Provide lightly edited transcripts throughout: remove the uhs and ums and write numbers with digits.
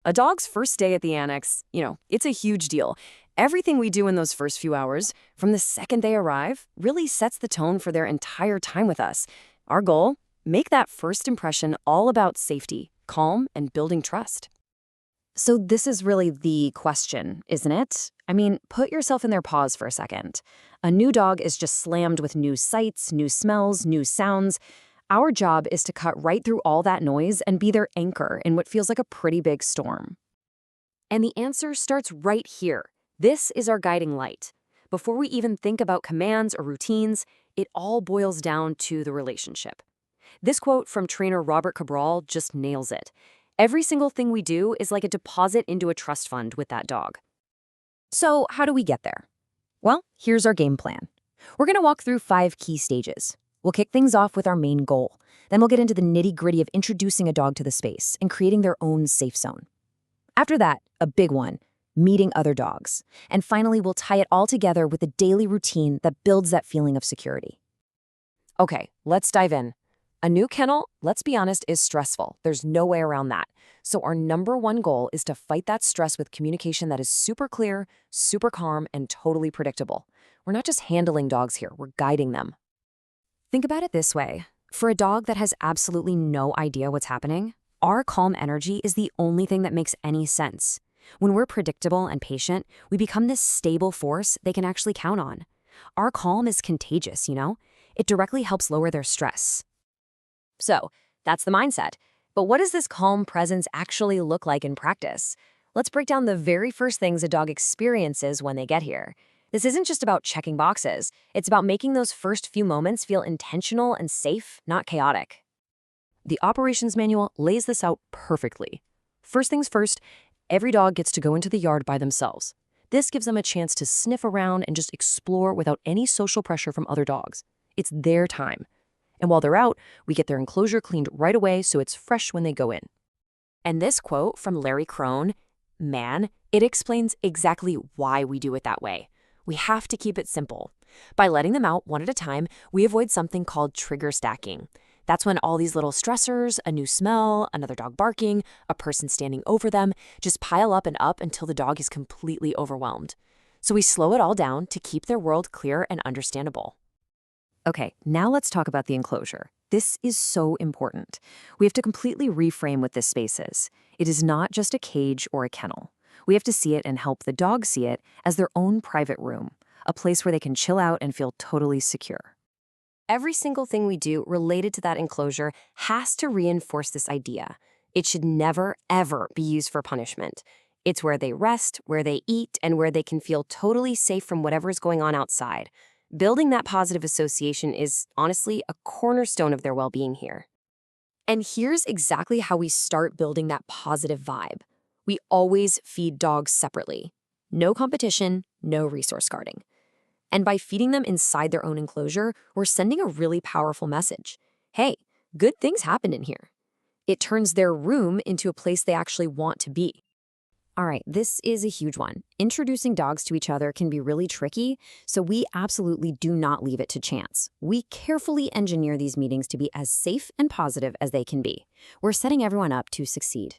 A dog's first day at the Annex, it's a huge deal. Everything we do in those first few hours, from the second they arrive, really sets the tone for their entire time with us. Our goal? Make that first impression all about safety, calm, and building trust. So this is really the question, isn't it? I mean, put yourself in their paws for a second. A new dog is just slammed with new sights, new smells, new sounds. Our job is to cut right through all that noise and be their anchor in what feels like a pretty big storm. And the answer starts right here. This is our guiding light. Before we even think about commands or routines, it all boils down to the relationship. This quote from trainer Robert Cabral just nails it. Every single thing we do is like a deposit into a trust fund with that dog. So how do we get there? Well, here's our game plan. We're going to walk through 5 key stages. We'll kick things off with our main goal. Then we'll get into the nitty-gritty of introducing a dog to the space and creating their own safe zone. After that, a big one, meeting other dogs. And finally, we'll tie it all together with a daily routine that builds that feeling of security. Okay, let's dive in. A new kennel, let's be honest, is stressful. There's no way around that. So our number one goal is to fight that stress with communication that is super clear, super calm, and totally predictable. We're not just handling dogs here, we're guiding them. Think about it this way. For a dog that has absolutely no idea what's happening, our calm energy is the only thing that makes any sense. When we're predictable and patient, we become this stable force they can actually count on. Our calm is contagious, It directly helps lower their stress. So, that's the mindset. But what does this calm presence actually look like in practice? Let's break down the very first things a dog experiences when they get here. This isn't just about checking boxes. It's about making those first few moments feel intentional and safe, not chaotic. The operations manual lays this out perfectly. First things first, every dog gets to go into the yard by themselves. This gives them a chance to sniff around and just explore without any social pressure from other dogs. It's their time. And while they're out, we get their enclosure cleaned right away so it's fresh when they go in. And this quote from Larry Crone, man, it explains exactly why we do it that way. We have to keep it simple. By letting them out one at a time, we avoid something called trigger stacking. That's when all these little stressors, a new smell, another dog barking, a person standing over them, just pile up and up until the dog is completely overwhelmed. So we slow it all down to keep their world clear and understandable. Okay, now let's talk about the enclosure. This is so important. We have to completely reframe what this space is. It is not just a cage or a kennel. We have to see it and help the dog see it as their own private room, a place where they can chill out and feel totally secure. Every single thing we do related to that enclosure has to reinforce this idea. It should never, ever be used for punishment. It's where they rest, where they eat, and where they can feel totally safe from whatever's going on outside. Building that positive association is, honestly, a cornerstone of their well-being here. And here's exactly how we start building that positive vibe. We always feed dogs separately. No competition, no resource guarding. And by feeding them inside their own enclosure, we're sending a really powerful message. Hey, good things happen in here. It turns their room into a place they actually want to be. All right, this is a huge one. Introducing dogs to each other can be really tricky, so we absolutely do not leave it to chance. We carefully engineer these meetings to be as safe and positive as they can be. We're setting everyone up to succeed.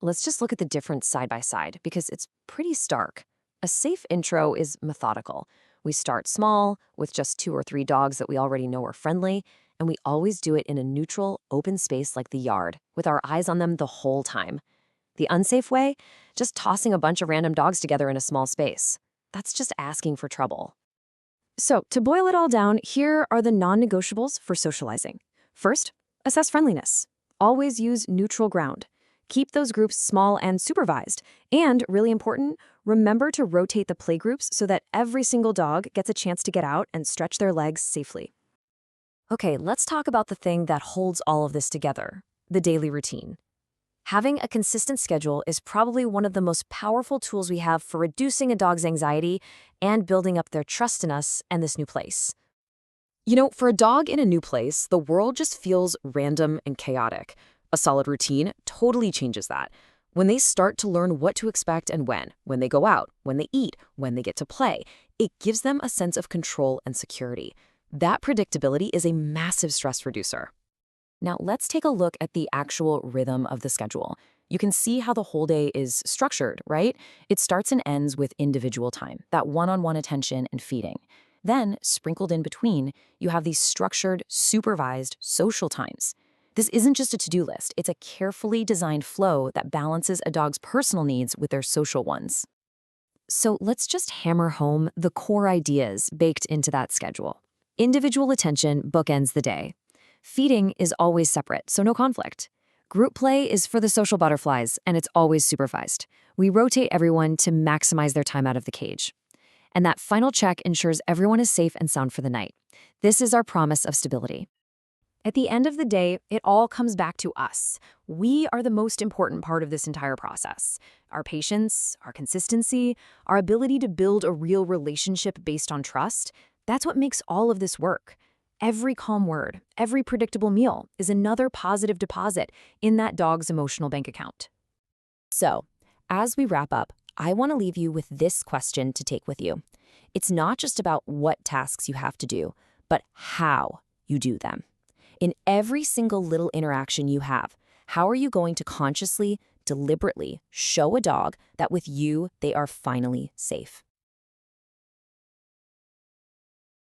Let's just look at the difference side by side, because it's pretty stark. A safe intro is methodical. We start small, with just 2 or 3 dogs that we already know are friendly, and we always do it in a neutral, open space like the yard, with our eyes on them the whole time. The unsafe way? Just tossing a bunch of random dogs together in a small space. That's just asking for trouble. So, to boil it all down, here are the non-negotiables for socializing. First, assess friendliness. Always use neutral ground. Keep those groups small and supervised. And, really important, remember to rotate the playgroups so that every single dog gets a chance to get out and stretch their legs safely. Okay, let's talk about the thing that holds all of this together, the daily routine. Having a consistent schedule is probably one of the most powerful tools we have for reducing a dog's anxiety and building up their trust in us and this new place. For a dog in a new place, the world just feels random and chaotic. A solid routine totally changes that. When they start to learn what to expect and when they go out, when they eat, when they get to play, it gives them a sense of control and security. That predictability is a massive stress reducer. Now let's take a look at the actual rhythm of the schedule. You can see how the whole day is structured, right? It starts and ends with individual time, that one-on-one attention and feeding. Then, sprinkled in between, you have these structured, supervised social times. This isn't just a to-do list, it's a carefully designed flow that balances a dog's personal needs with their social ones. So let's just hammer home the core ideas baked into that schedule. Individual attention bookends the day. Feeding is always separate, so no conflict. Group play is for the social butterflies, and it's always supervised. We rotate everyone to maximize their time out of the cage. And that final check ensures everyone is safe and sound for the night. This is our promise of stability. At the end of the day, it all comes back to us. We are the most important part of this entire process. Our patience, our consistency, our ability to build a real relationship based on trust, that's what makes all of this work. Every calm word, every predictable meal is another positive deposit in that dog's emotional bank account. So, as we wrap up, I want to leave you with this question to take with you. It's not just about what tasks you have to do, but how you do them. In every single little interaction you have, how are you going to consciously, deliberately show a dog that with you, they are finally safe?